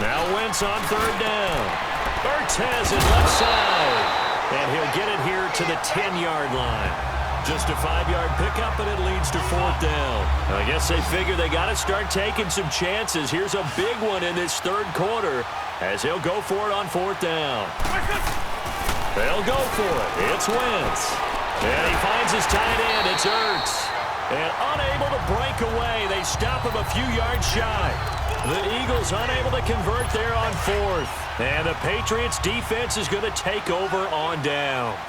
Now Wentz on third down. Ertz has it left side. And he'll get it here to the 10-yard line. Just a 5-yard pickup, and it leads to fourth down. I guess they figure they got to start taking some chances. Here's a big one in this third quarter as he'll go for it on fourth down. They'll go for it. It's Wentz. And he finds his tight end. It's Ertz. And unable to break away. They stop him a few yards shy. The Eagles unable to convert there on fourth. And the Patriots defense is going to take over on downs.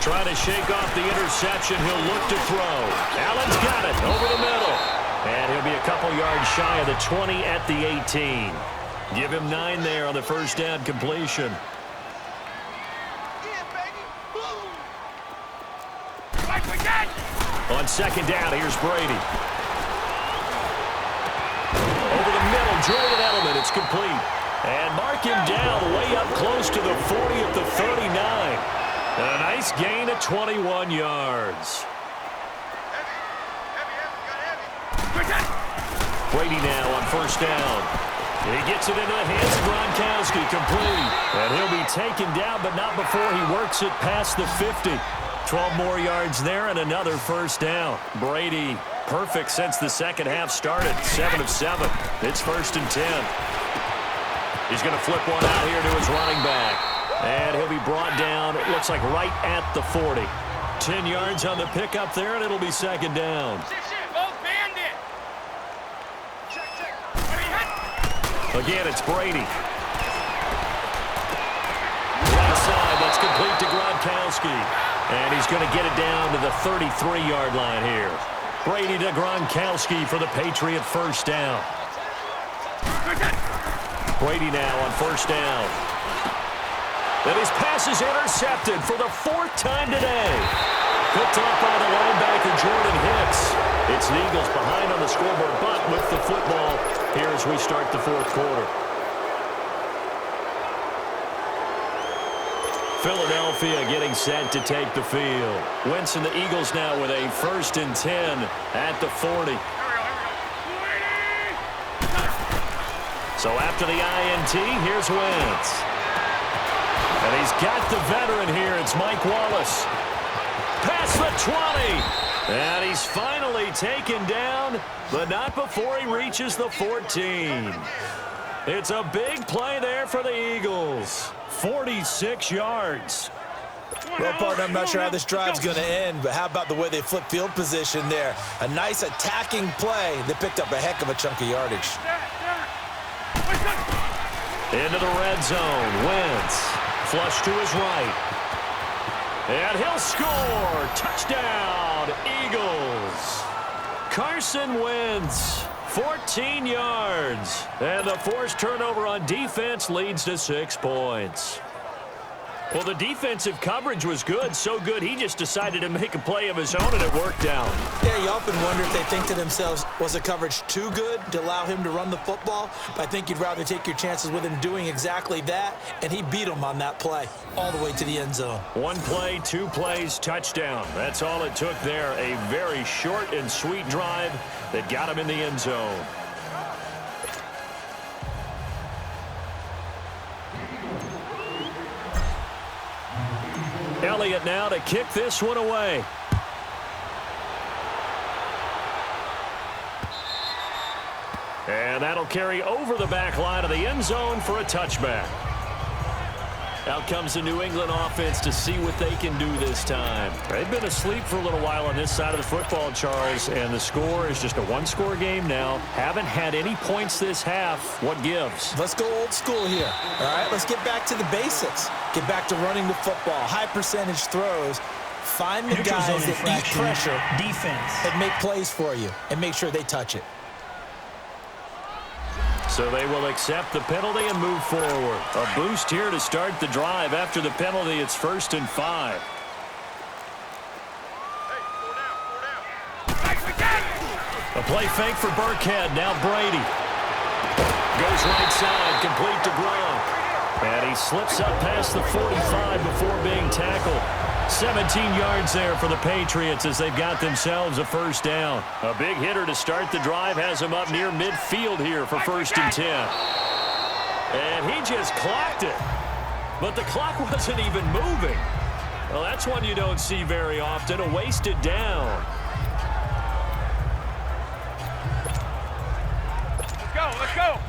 Trying to shake off the interception. He'll look to throw. Allen's got it over the middle. And he'll be a couple yards shy of the 20 at the 18. Give him 9 there on the first down completion. On second down, here's Brady. Over the middle, Julian Edelman. It's complete. And mark him down way up close to the 40 at the 39. A nice gain of 21 yards. Brady now on first down. He gets it into the hands of Gronkowski, complete. And he'll be taken down, but not before he works it past the 50. 12 more yards there and another first down. Brady, perfect since the second half started. 7 of 7. It's first and 10. He's going to flip one out here to his running back. And he'll be brought down, it looks like right at the 40. 10 yards on the pickup there, and it'll be second down. Again, it's Brady. Right side, that's complete to Gronkowski. And he's going to get it down to the 33-yard line here. Brady to Gronkowski for the Patriot first down. Brady now on first down. And his pass is intercepted for the 4th time today. Picked off by the linebacker, Jordan Hicks. It's the Eagles behind on the scoreboard, but with the football here as we start the fourth quarter. Philadelphia getting set to take the field. Wentz and the Eagles now with a first and 10 at the 40. So after the INT, here's Wentz. And he's got the veteran here. It's Mike Wallace. Past the 20. And he's finally taken down, but not before he reaches the 14. It's a big play there for the Eagles. 46 yards. Well, partner, I'm not sure how this drive's going to end, but how about the way they flip field position there? A nice attacking play. They picked up a heck of a chunk of yardage. Into the red zone. Wentz. Flush to his right. And he'll score. Touchdown, Eagles. Carson Wentz. 14 yards. And the forced turnover on defense leads to 6 points. Well, the defensive coverage was good, so good he just decided to make a play of his own, and it worked out. Yeah, you often wonder if they think to themselves, was the coverage too good to allow him to run the football? But I think you'd rather take your chances with him doing exactly that, and he beat him on that play all the way to the end zone. 1 play, 2 plays, touchdown. That's all it took there. A very short and sweet drive that got him in the end zone. Elliott now to kick this one away. And that'll carry over the back line of the end zone for a touchback. Out comes the New England offense to see what they can do this time. They've been asleep for a little while on this side of the football, Charles, and the score is just a 1-score game now. Haven't had any points this half. What gives? Let's go old school here. All right, let's get back to the basics. Get back to running the football, high percentage throws. Find the guys that eat pressure defense and make plays for you and make sure they touch it. So they will accept the penalty and move forward. A boost here to start the drive. After the penalty, it's 1st and 5. A play fake for Burkhead. Now Brady. Goes right side, complete to Gronk. And he slips up past the 45 before being tackled. 17 yards there for the Patriots as they've got themselves a first down. A big hitter to start the drive has them up near midfield here for 1st and 10. And he just clocked it. But the clock wasn't even moving. Well, that's one you don't see very often, a wasted down. Let's go.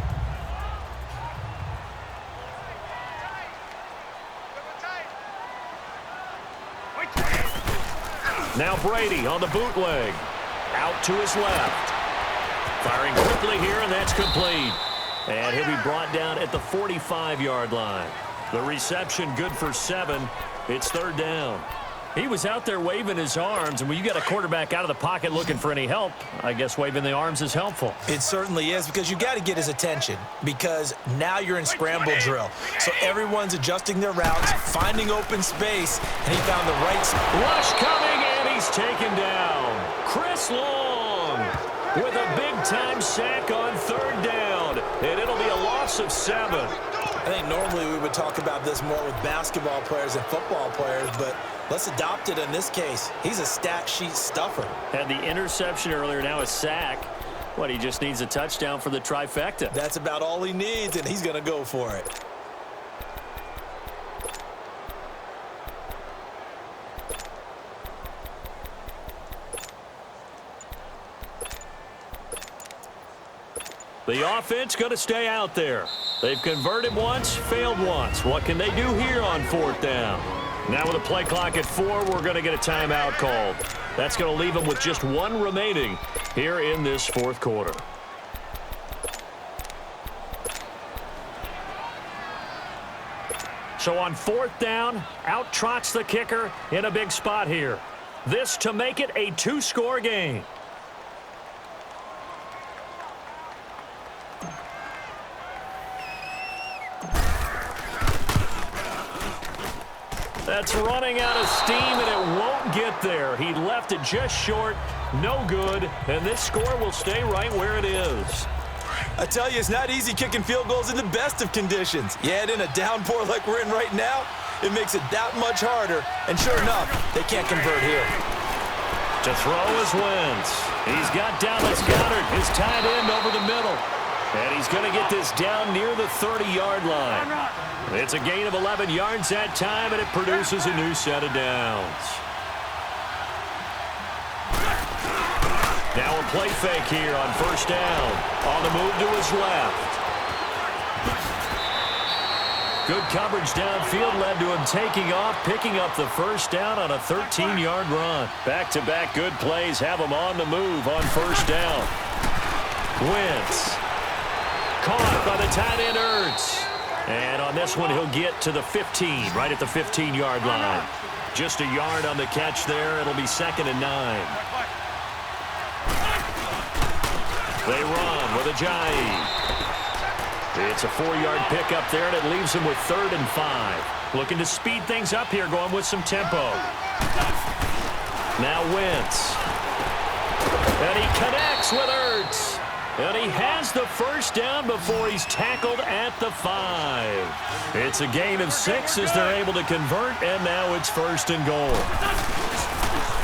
Now Brady on the bootleg. Out to his left. Firing quickly here, and that's complete. And he'll be brought down at the 45-yard line. The reception good for 7. It's 3rd down. He was out there waving his arms, and when you got a quarterback out of the pocket looking for any help, I guess waving the arms is helpful. It certainly is, because you got to get his attention, because now you're in scramble drill. So everyone's adjusting their routes, finding open space, and he found the right spot. Rush coming, and he's taken down. Chris Long with a big-time sack on 3rd down, and it'll be a loss of 7. I think normally we would talk about this more with basketball players and football players, but let's adopt it in this case. He's a stat sheet stuffer. Had the interception earlier, now a sack. What, he just needs a touchdown for the trifecta. That's about all he needs, and he's going to go for it. The offense going to stay out there. They've converted once, failed once. What can they do here on 4th down? Now with a play clock at 4, we're going to get a timeout called. That's going to leave them with just 1 remaining here in this 4th quarter. So on 4th down, out trots the kicker in a big spot here. This to make it a 2-score game. That's running out of steam, and it won't get there. He left it just short, no good, and this score will stay right where it is. I tell you, it's not easy kicking field goals in the best of conditions. You add in a downpour like we're in right now, it makes it that much harder, and sure enough, they can't convert here. To throw is Wentz. He's got Dallas Goedert, his tight end, over the middle. And he's going to get this down near the 30-yard line. It's a gain of 11 yards that time, and it produces a new set of downs. Now a play fake here on 1st down. On the move to his left. Good coverage downfield led to him taking off, picking up the 1st down on a 13-yard run. Back-to-back good plays have him on the move on 1st down. Wentz. Caught by the tight end Ertz. And on this one, he'll get to the 15, right at the 15-yard line. Just a yard on the catch there. It'll be 2nd and 9. They run with Ajayi. It's a 4-yard pickup there, and it leaves him with 3rd and 5. Looking to speed things up here, going with some tempo. Now Wentz. And he connects with Ertz. And he has the 1st down before he's tackled at the 5. It's a gain of 6 as they're able to convert, and now it's 1st and goal.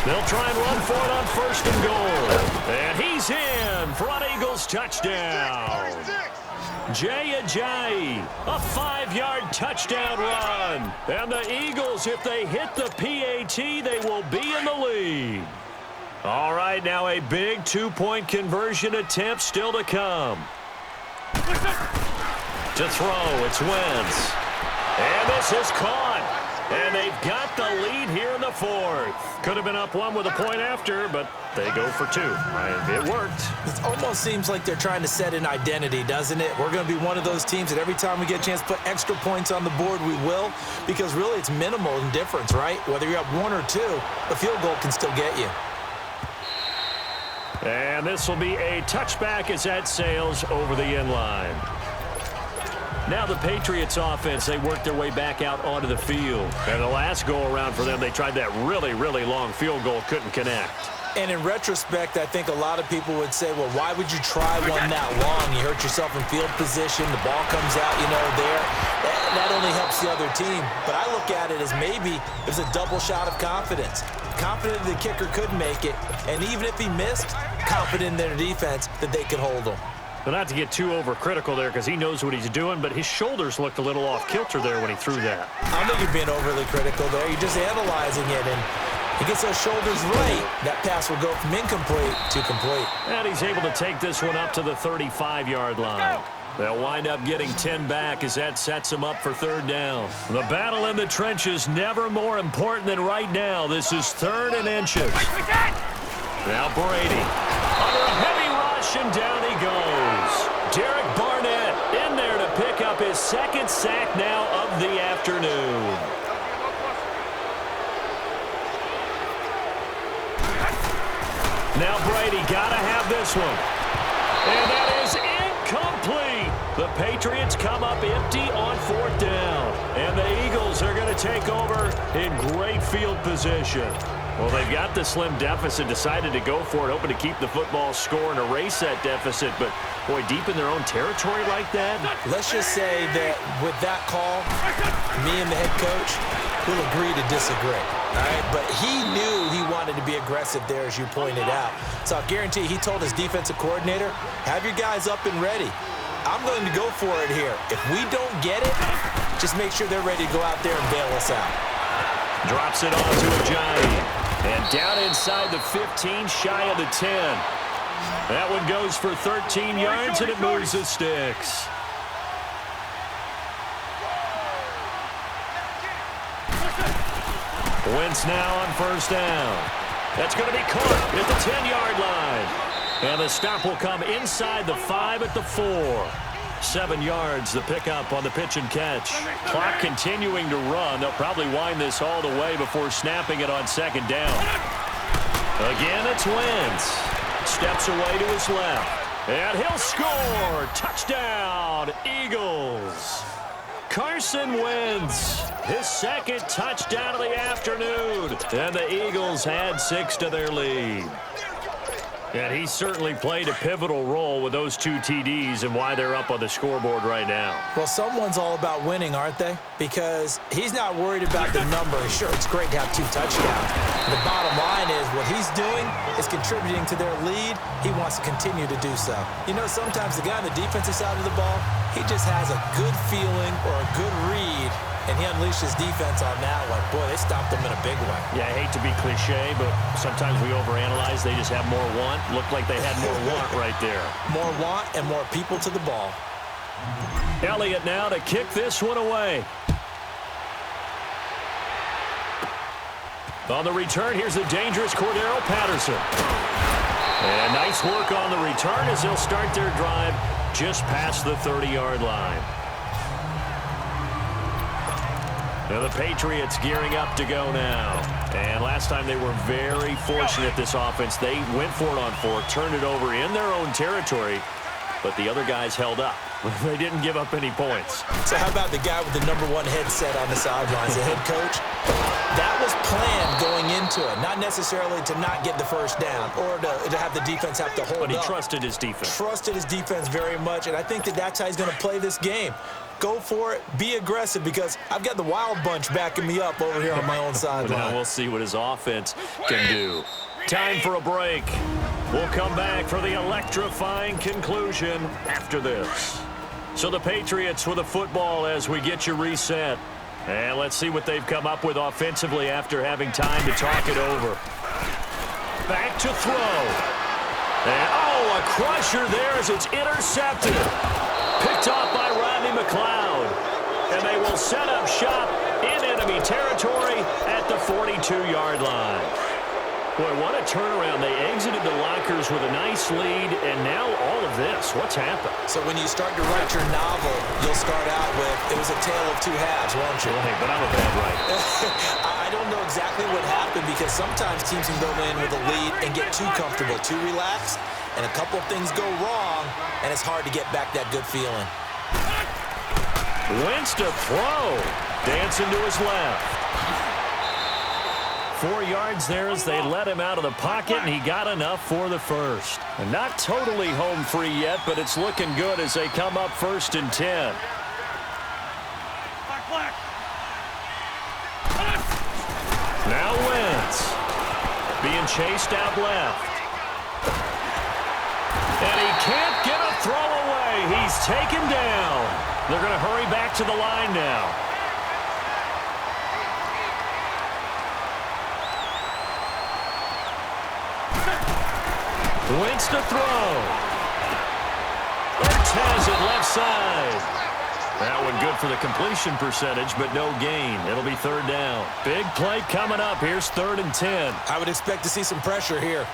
They'll try and run for it on 1st and goal. And he's in for an Eagles touchdown. Jay Ajayi, a 5-yard touchdown run. And the Eagles, if they hit the PAT, they will be in the lead. All right, now a big 2-point conversion attempt still to come. To throw, it's Wentz. And this is caught. And they've got the lead here in the 4th. Could have been up 1 with a point after, but they go for 2. And it worked. It almost seems like they're trying to set an identity, doesn't it? We're going to be one of those teams that every time we get a chance to put extra points on the board, we will. Because really, it's minimal in difference, right? Whether you're up 1 or 2, a field goal can still get you. And this will be a touchback as that sails over the end line. Now the Patriots offense, they worked their way back out onto the field. And the last go-around for them, they tried that really, really long field goal, couldn't connect. And in retrospect, I think a lot of people would say, well, why would you try one that long? You hurt yourself in field position. The ball comes out, there. That only helps the other team. But I look at it as maybe there's a double shot of confidence. Confident the kicker could make it, and even if he missed, confident in their defense that they could hold him. But not to get too overcritical there because he knows what he's doing, but his shoulders looked a little off kilter there when he threw that. I don't think you're being overly critical there. You're just analyzing it, and he gets those shoulders right. That pass will go from incomplete to complete. And he's able to take this one up to the 35-yard line. They'll wind up getting 10 back as that sets him up for third down. The battle in the trenches never more important than right now. This is 3rd and inches. Now Brady under a heavy rush, and down he goes. Derek Barnett in there to pick up his 2nd sack now of the afternoon. Now Brady got to have this one. And that is incomplete. The Patriots come up empty on 4th down. And the Eagles are going to take over in great field position. Well, they've got the slim deficit, decided to go for it, hoping to keep the football score and erase that deficit. But, boy, deep in their own territory like that. Let's just say that with that call, me and the head coach will agree to disagree. All right, but he knew he wanted to be aggressive there, as you pointed out. So I guarantee he told his defensive coordinator, have your guys up and ready. I'm going to go for it here. If we don't get it, just make sure they're ready to go out there and bail us out. Drops it onto a giant. And down inside the 15, shy of the 10. That one goes for 13 yards, and it moves the sticks. Wentz now on 1st down. That's going to be caught at the 10-yard line. And the stop will come inside the 5 at the 4. 7 yards, the pickup on the pitch and catch. Clock continuing to run. They'll probably wind this all the way before snapping it on 2nd down. Again, it's Wentz. Steps away to his left. And he'll score. Touchdown, Eagles. Carson Wentz, his 2nd touchdown of the afternoon. And the Eagles add 6 to their lead. And he certainly played a pivotal role with those 2 TDs and why they're up on the scoreboard right now. Well, someone's all about winning, aren't they? Because he's not worried about the number. Sure, it's great to have 2 touchdowns. The bottom line is what he's doing is contributing to their lead. He wants to continue to do so. You know, sometimes the guy on the defensive side of the ball, he just has a good feeling or a good read, and he unleashed his defense on that one. Boy, they stopped them in a big way. Yeah, I hate to be cliche, but sometimes we overanalyze. They just have more want. Looked like they had more want right there. More want and more people to the ball. Elliott now to kick this one away. On the return, here's the dangerous Cordero Patterson. And nice work on the return as they'll start their drive just past the 30-yard line. Now the Patriots gearing up to go now. And last time they were very fortunate, this offense. They went for it on 4, turned it over in their own territory, but the other guys held up. They didn't give up any points. So how about the guy with the #1 headset on the sidelines, the head coach? That was planned going into it, not necessarily to not get the first down or to have the defense have to hold up. But he trusted his defense. Trusted his defense very much, and I think that's how he's going to play this game. Go for it, be aggressive, because I've got the wild bunch backing me up over here on my own sideline. Now we'll see what his offense can do. Time for a break. We'll come back for the electrifying conclusion after this. So the Patriots with the football as we get you reset. And let's see what they've come up with offensively after having time to talk it over. Back to throw. And, oh, a crusher there as it's intercepted. Picked off by Rodney McLeod. And they will set up shop in enemy territory at the 42-yard line. Boy, what a turnaround. They exited the lockers with a nice lead, and now all of this. What's happened? So when you start to write your novel, you'll start out with, it was a tale of 2 halves, won't you? Well, hey, but I'm a bad writer. I don't know exactly what happened, because sometimes teams can go in with a lead and get too comfortable, too relaxed, and a couple of things go wrong, and it's hard to get back that good feeling. Wentz to throw. Dancing to his left. 4 yards there as they let him out of the pocket, and he got enough for the first. And not totally home free yet, but it's looking good as they come up 1st and 10. Now Wentz being chased out left. And he can't get a throw away. He's taken down. They're going to hurry back to the line now. Wentz to throw. Wentz has it left side. That one good for the completion percentage, but no gain. It'll be third down. Big play coming up. Here's 3rd and 10. I would expect to see some pressure here.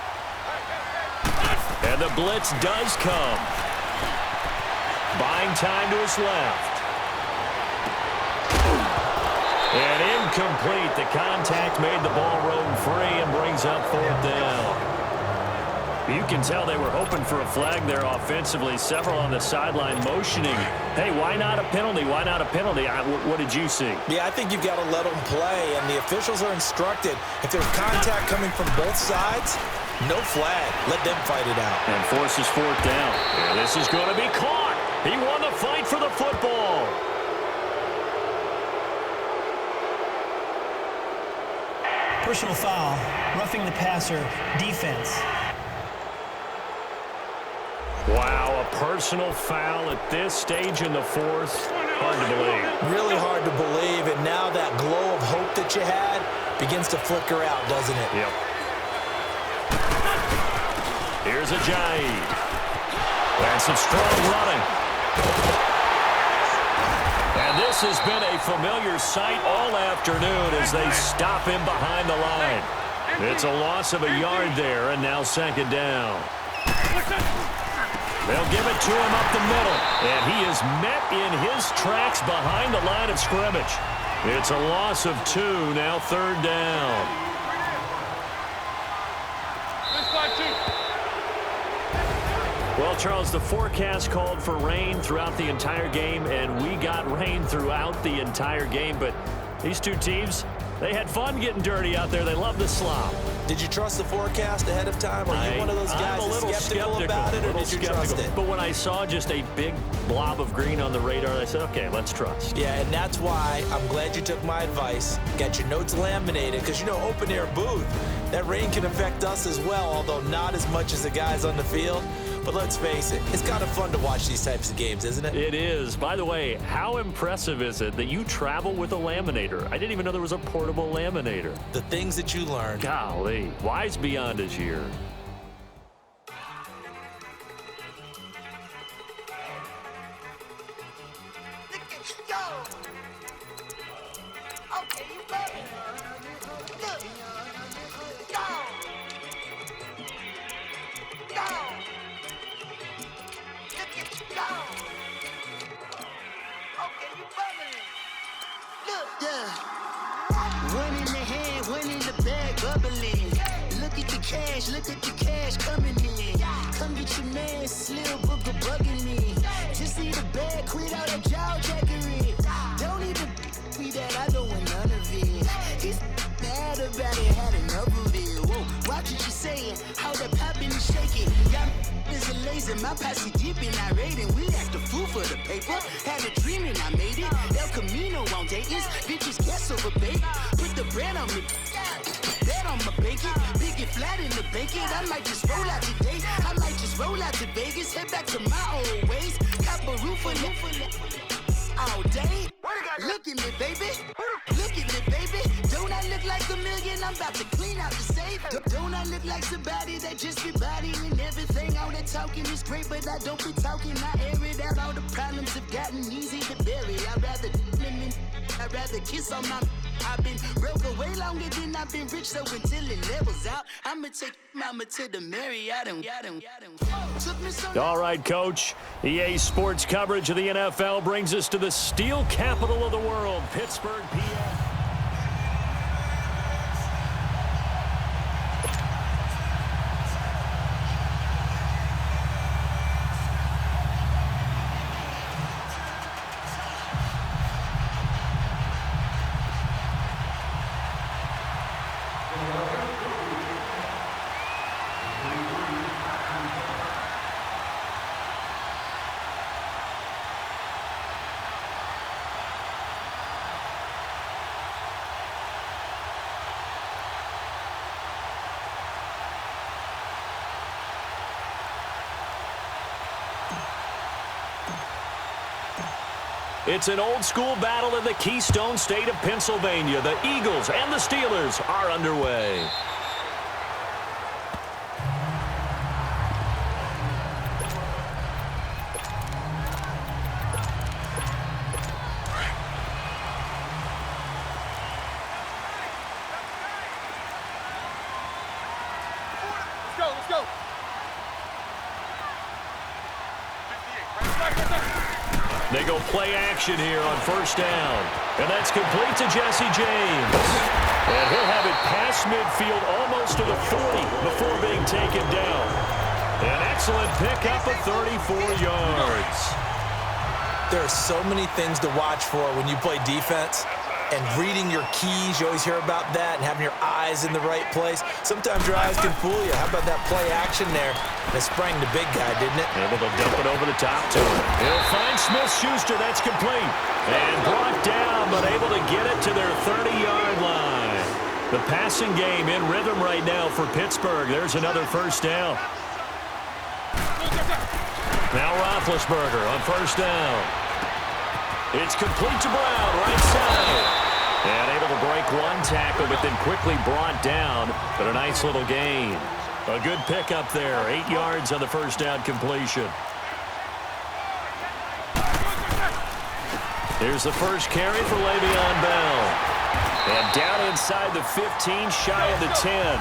And the blitz does come. Buying time to his left. And incomplete. The contact made the ball roam free and brings up 4th down. You can tell they were hoping for a flag there offensively. Several on the sideline motioning. Hey, why not a penalty? Why not a penalty? What did you see? Yeah, I think you've got to let them play, and the officials are instructed. If there's contact coming from both sides, no flag. Let them fight it out. And forces 4th down. Yeah, this is going to be caught. He won the fight for the football. Personal foul, roughing the passer, defense. Wow, a personal foul at this stage in the 4th. Hard to believe. Really hard to believe, and now that glow of hope that you had begins to flicker out, doesn't it? Yep. Here's Ajayi. And some strong running. And this has been a familiar sight all afternoon as they stop him behind the line. It's a loss of a yard there, and now 2nd down. They'll give it to him up the middle, and he is met in his tracks behind the line of scrimmage. It's a loss of 2, now 3rd down. Well, Charles, the forecast called for rain throughout the entire game, and we got rain throughout the entire game. But these two teams, they had fun getting dirty out there. They love the slop. Did you trust the forecast ahead of time? Are you one of those guys that's skeptical about it, or did you trust it? But when I saw just a big blob of green on the radar, I said, okay, let's trust. Yeah, and that's why I'm glad you took my advice. Got your notes laminated, because, you know, open-air booth, that rain can affect us as well, although not as much as the guys on the field. But let's face it, it's kind of fun to watch these types of games, isn't it? It is. By the way, how impressive is it that you travel with a laminator? I didn't even know there was a portable laminator. The things that you learn. Golly, wise beyond his year. One in the hand, one in the bag, bubbling. Look at the cash coming in. Come get your man, Slim Booker bugging me. Just need a bag, quit all that jaw jackery. Don't even be that, I don't want none of it. He's mad about it, had enough of it. Whoa, watch what you saying, how that poppin' and shaking. Y'all is a lazy, my posse deep and I raiding. We act a fool for the paper, had a dream and I made it. El Camino on Dayton's, bitches guess over bait. Put the bread on me, bet on my bacon. Big it flat in the bacon, I might just roll out today. I might just roll out to Vegas, head back to my old ways. Cop a roof for all day. Look at me, baby. Look at me, baby. Don't I look like a million? I'm about to clean out the safe. Don't I look like somebody that just be bodying everything? All that talking is great, but I don't be talking. I air it out. All the problems have gotten easy to bury. I'd rather kiss on my. I've been broke way longer than I've been rich, so until it levels out, I'ma take mama to the Marriott and took me so. All right, Coach. EA Sports coverage of the NFL brings us to the steel capital of the world, Pittsburgh, PA. It's an old-school battle in the Keystone State of Pennsylvania. The Eagles and the Steelers are underway. Let's go. They go play action here on first down. And that's complete to Jesse James. And he'll have it past midfield almost to the 40 before being taken down. An excellent pickup of 34 yards. There are so many things to watch for when you play defense. And reading your keys, you always hear about that, and having your eyes in the right place. Sometimes your eyes can fool you. How about that play action there? It sprang the big guy, didn't it? Able to dump it over the top to him. He'll find Smith-Schuster. That's complete. And brought down, but able to get it to their 30-yard line. The passing game in rhythm right now for Pittsburgh. There's another first down. Now Roethlisberger on first down. It's complete to Brown, right side. And able to break one tackle, but then quickly brought down. But a nice little gain. A good pickup there. 8 yards on the first down completion. Here's the first carry for Le'Veon Bell. And down inside the 15, shy of the 10.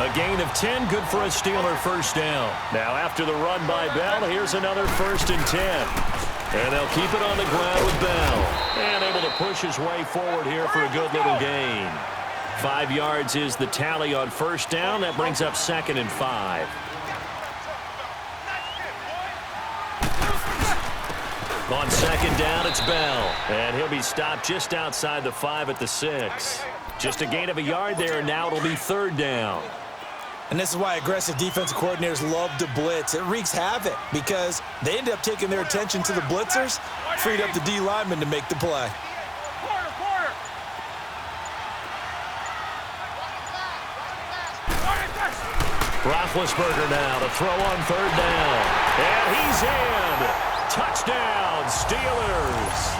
A gain of 10, good for a Steeler first down. Now after the run by Bell, here's another 1st and 10. And they'll keep it on the ground with Bell. And able to push his way forward here for a good little gain. 5 yards is the tally on first down. That brings up 2nd and 5. On 2nd down, it's Bell. And he'll be stopped just outside the 5 at the 6. Just a gain of a yard there, and now it'll be 3rd down. And this is why aggressive defensive coordinators love to blitz. It wreaks havoc because they end up taking their attention to the blitzers, freed up the D lineman to make the play. Roethlisberger now to throw on 3rd down. And he's in. Touchdown, Steelers.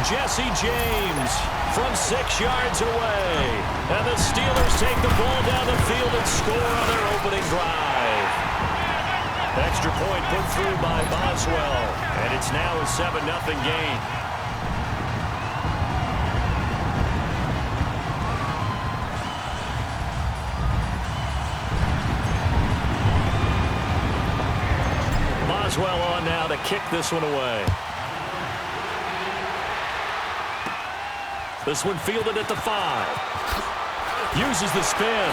Jesse James from 6 yards away. And the Steelers take the ball down the field and score on their opening drive. Extra point put through by Boswell. And it's now a 7-0 game. Boswell on now to kick this one away. This one fielded at the 5. Uses the spin.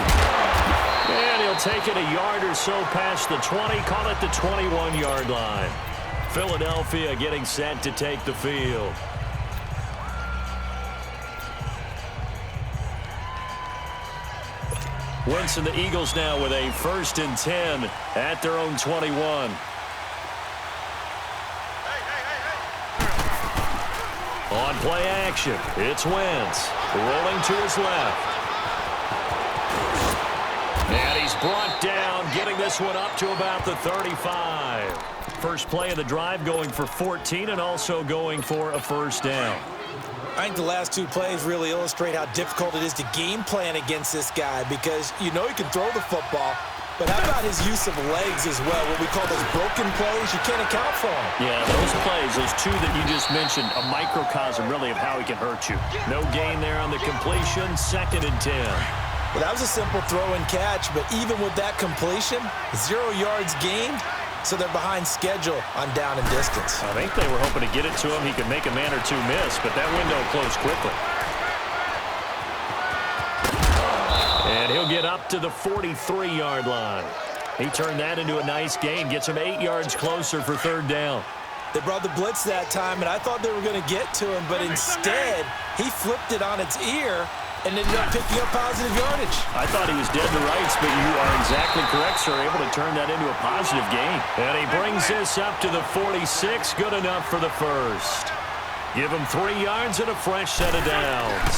And he'll take it a yard or so past the 20. Call it the 21-yard line. Philadelphia getting set to take the field. Wentz and the Eagles now with a 1st and 10 at their own 21. On play action, it's Wentz rolling to his left. And he's brought down, getting this one up to about the 35. First play of the drive going for 14 and also going for a 1st down. I think the last 2 plays really illustrate how difficult it is to game plan against this guy because you know he can throw the football, but how about his use of legs as well? What we call those broken plays, you can't account for them. Yeah, those plays, those 2 that you just mentioned, a microcosm really of how he can hurt you. No gain there on the completion, 2nd and 10. Well, that was a simple throw and catch, but even with that completion, 0 yards gained, so they're behind schedule on down and distance. I think they were hoping to get it to him. He could make a man or 2 miss, but that window closed quickly. And he'll get up to the 43-yard line. He turned that into a nice gain, gets him 8 yards closer for 3rd down. They brought the blitz that time, and I thought they were going to get to him, but instead, he flipped it on its ear and ended up picking up positive yardage. I thought he was dead to rights, but you are exactly correct, sir. Able to turn that into a positive gain. And he brings this up to the 46. Good enough for the 1st. Give him 3 yards and a fresh set of downs.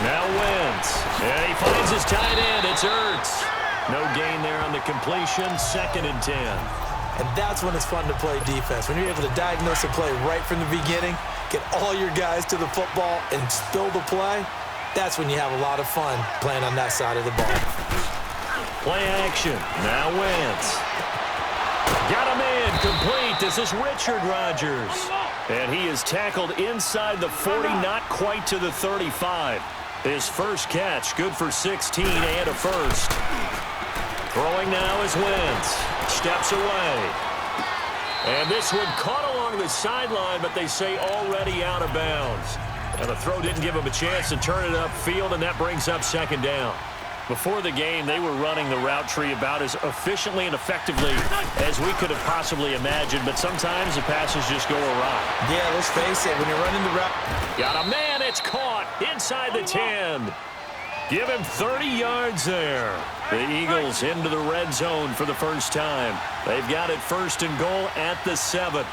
Now Wentz. And he finds his tight end. It's Ertz. No gain there on the completion. 2nd and 10. And that's when it's fun to play defense. When you're able to diagnose a play right from the beginning, get all your guys to the football, and spill the play, that's when you have a lot of fun playing on that side of the ball. Play action. Now Wentz. Got him in. Complete. This is Richard Rodgers. And he is tackled inside the 40, not quite to the 35. His first catch, good for 16 and a first. Throwing now is Wentz. Steps away. And this one caught along the sideline, but they say already out of bounds. And the throw didn't give him a chance to turn it upfield, and that brings up second down. Before the game, they were running the route tree about as efficiently and effectively as we could have possibly imagined, but sometimes the passes just go awry. Yeah, let's face it, when you're running the route. Got a man, it's caught inside the 10. Give him 30 yards there. The Eagles into the red zone for the first time. They've got it first and goal at the 7.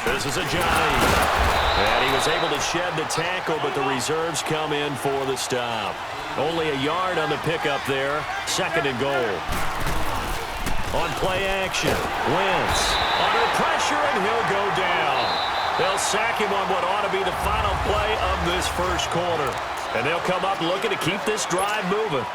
This is a Johnny. And he was able to shed the tackle, but the reserves come in for the stop. Only a yard on the pickup there. Second and goal. On play action, Wentz under pressure, and he'll go down. They'll sack him on what ought to be the final play of this first quarter. And they'll come up looking to keep this drive moving.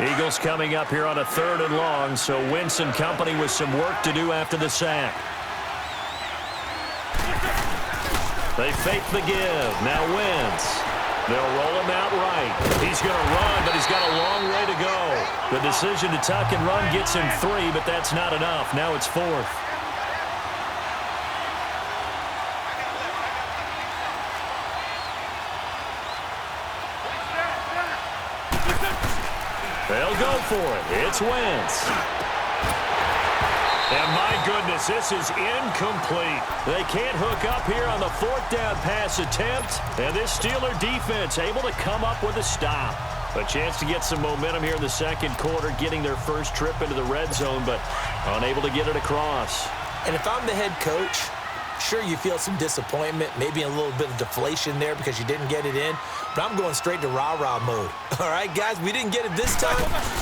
Eagles coming up here on a 3rd and long, so Wentz and company with some work to do after the sack. They fake the give. Now Wentz. They'll roll him out right. He's going to run, but he's got a long way to go. The decision to tuck and run gets him 3, but that's not enough. Now it's 4th. They'll go for it. It's Wentz. And my goodness, this is incomplete. They can't hook up here on the 4th down pass attempt. And this Steeler defense able to come up with a stop. A chance to get some momentum here in the second quarter, getting their first trip into the red zone, but unable to get it across. And if I'm the head coach, sure, you feel some disappointment, maybe a little bit of deflation there because you didn't get it in, but I'm going straight to rah-rah mode. All right, guys, we didn't get it this time.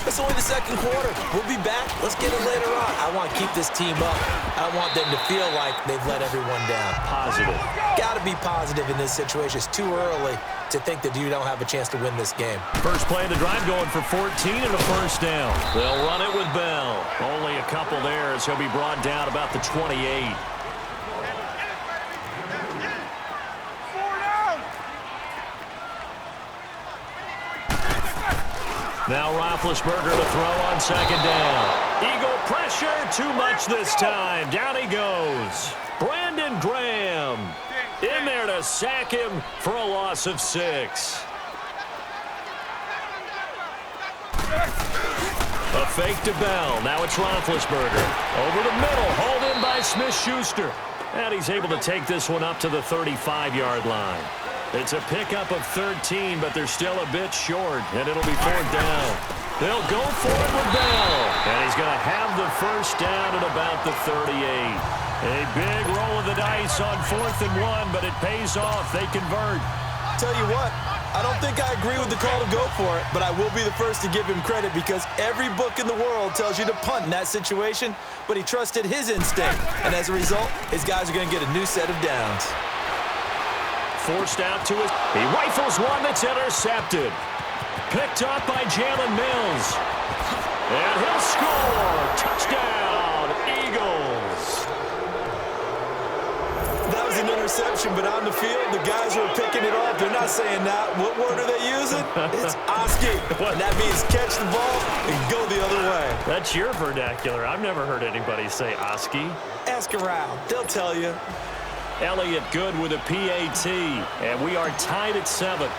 It's only the second quarter. We'll be back. Let's get it later on. I want to keep this team up. I don't want them to feel like they've let everyone down. Positive. Got to be positive in this situation. It's too early to think that you don't have a chance to win this game. First play of the drive going for 14 and a first down. They'll run it with Bell. Only a couple there as he'll be brought down about the 28. Now Roethlisberger to throw on second down. Eagle pressure, too much this time. Down he goes. Brandon Graham in there to sack him for a loss of 6. A fake to Bell. Now it's Roethlisberger. Over the middle, hauled in by Smith-Schuster. And he's able to take this one up to the 35-yard line. It's a pickup of 13, but they're still a bit short, and it'll be 4th down. They'll go for it with Bell, and he's going to have the first down at about the 38. A big roll of the dice on 4th and 1, but it pays off. They convert. Tell you what, I don't think I agree with the call to go for it, but I will be the first to give him credit because every book in the world tells you to punt in that situation, but he trusted his instinct, and as a result, his guys are going to get a new set of downs. Forced out to his. He rifles one that's intercepted. Picked up by Jalen Mills. And he'll score. Touchdown, Eagles. That was an interception, but on the field, the guys who are picking it off, they're not saying that. What word are they using? It's Oski. And that means catch the ball and go the other way. That's your vernacular. I've never heard anybody say Oski. Ask around. They'll tell you. Elliott good with a PAT, and we are tied at 7.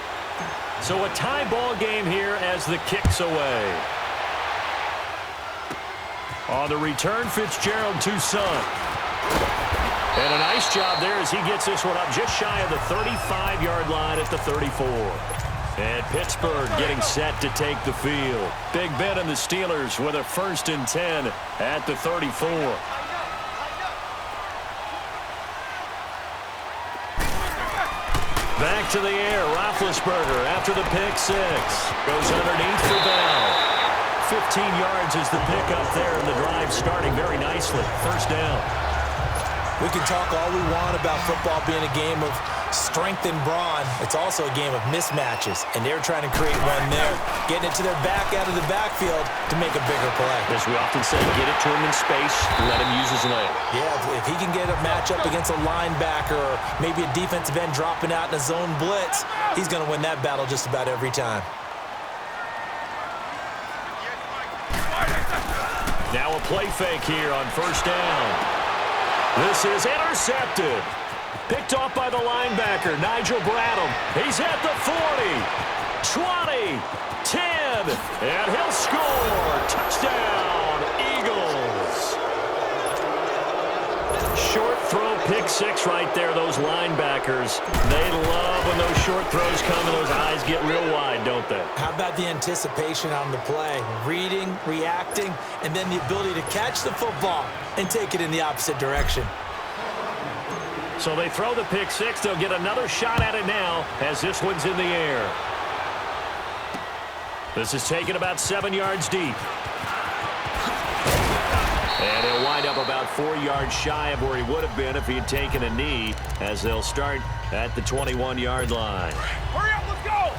So a tie ball game here as the kick's away. On the return, Fitzgerald to Son. And a nice job there as he gets this one up just shy of the 35-yard line at the 34. And Pittsburgh getting set to take the field. Big Ben and the Steelers with a 1st and 10 at the 34. Back to the air. Roethlisberger after the pick six. Goes underneath for Bell. 15 yards is the pickup there, and the drive starting very nicely. First down. We can talk all we want about football being a game of strength and brawn. It's also a game of mismatches, and they're trying to create one there, getting it to their back out of the backfield to make a bigger play. As we often say, get it to him in space, let him use his leg. Yeah, if he can get a matchup against a linebacker or maybe a defensive end dropping out in a zone blitz, he's going to win that battle just about every time. Now a play fake here on first down. This is intercepted. Picked off by the linebacker, Nigel Bradham. He's at the 40, 20, 10, and he'll score. Touchdown, Eagles. Short throw, pick six right there, those linebackers. They love when those short throws come and those eyes get real wide, don't they? How about the anticipation on the play? Reading, reacting, and then the ability to catch the football and take it in the opposite direction. So they throw the pick six. They'll get another shot at it now as this one's in the air. This is taken about 7 yards deep. And he'll wind up about 4 yards shy of where he would have been if he had taken a knee, as they'll start at the 21-yard line. Hurry up, let's go!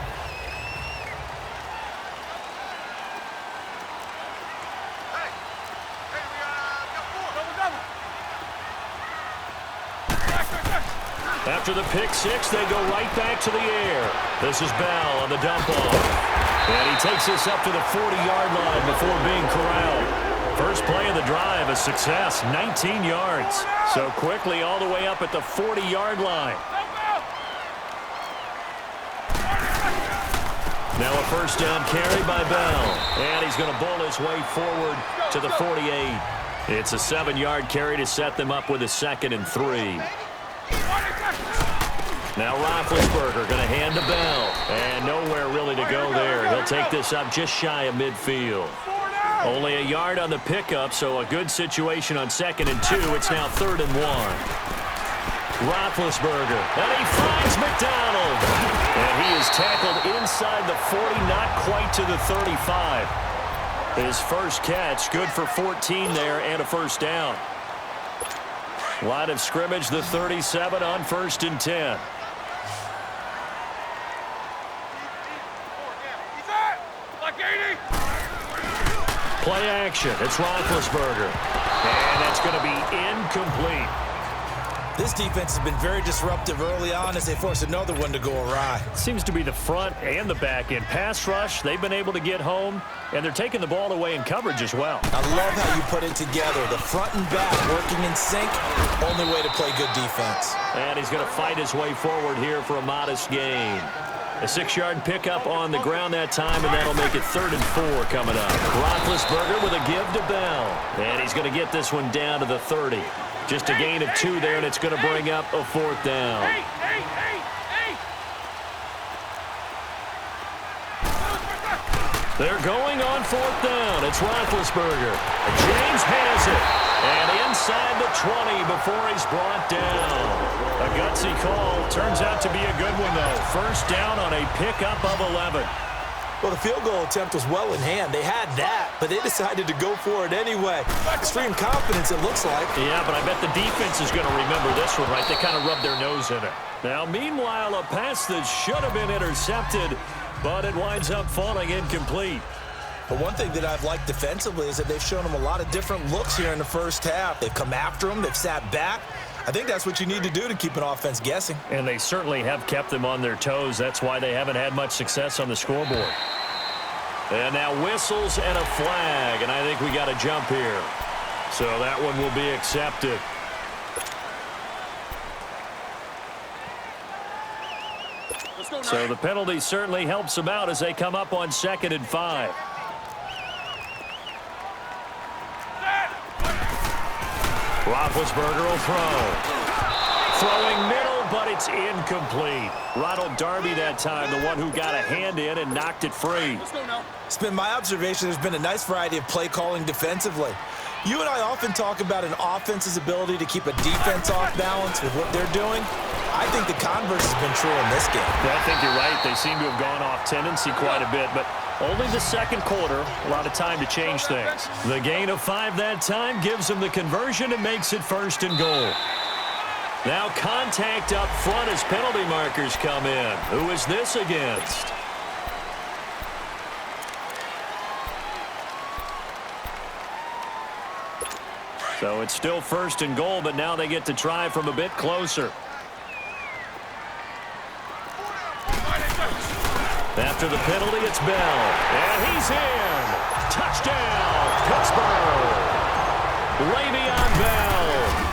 Hey, we got 4. Double. After the pick six, they go right back to the air. This is Bell on the dump off. And he takes this up to the 40-yard line before being corralled. First play of the drive, a success, 19 yards. So quickly all the way up at the 40-yard line. Now a first down carry by Bell. And he's going to bowl his way forward to the 48. It's a 7-yard carry to set them up with a 2nd and 3. Now Roethlisberger going to hand to Bell. And nowhere really to go there. He'll take this up just shy of midfield. Only a yard on the pickup, so a good situation on 2nd and 2. It's now 3rd and 1. Roethlisberger, and he finds McDonald. And he is tackled inside the 40, not quite to the 35. His first catch, good for 14 there and a first down. Line of scrimmage, the 37 on 1st and 10. Play action. It's Roethlisberger. And that's going to be incomplete. This defense has been very disruptive early on as they force another one to go awry. Seems to be the front and the back end. Pass rush, they've been able to get home, and they're taking the ball away in coverage as well. I love how you put it together. The front and back working in sync, only way to play good defense. And he's going to fight his way forward here for a modest gain. A 6-yard pickup on the ground that time, and that'll make it 3rd and 4 coming up. Roethlisberger with a give to Bell. And he's going to get this one down to the 30. Just a gain of 2 there, and it's going to bring up a 4th down. They're going on 4th down. It's Roethlisberger. James has it. And inside the 20 before he's brought down. A gutsy call. Turns out to be a good one, though. First down on a pickup of 11. Well, the field goal attempt was well in hand. They had that, but they decided to go for it anyway. Extreme confidence, it looks like. Yeah, but I bet the defense is going to remember this one, right? They kind of rubbed their nose in it. Now, meanwhile, a pass that should have been intercepted, but it winds up falling incomplete. But one thing that I've liked defensively is that they've shown them a lot of different looks here in the first half. They've come after them. They've sat back. I think that's what you need to do to keep an offense guessing. And they certainly have kept them on their toes. That's why they haven't had much success on the scoreboard. And now whistles and a flag, and I think we got a jump here. So that one will be accepted. So the penalty certainly helps them out as they come up on 2nd and 5. Roethlisberger will throw. Throwing middle but it's incomplete. Ronald Darby that time, the one who got a hand in and knocked it free. Let's go now. It's been my observation there's been a nice variety of play calling defensively. You and I often talk about an offense's ability to keep a defense off balance with what they're doing. I think the converse has been true in this game. Yeah, I think you're right. They seem to have gone off tendency quite a bit, but only the second quarter, a lot of time to change things. The gain of 5 that time gives them the conversion and makes it 1st and goal. Now contact up front as penalty markers come in. Who is this against? So it's still 1st and goal, but now they get to try from a bit closer. After the penalty, it's Bell. And he's in. Touchdown, Pittsburgh. Le'Veon Bell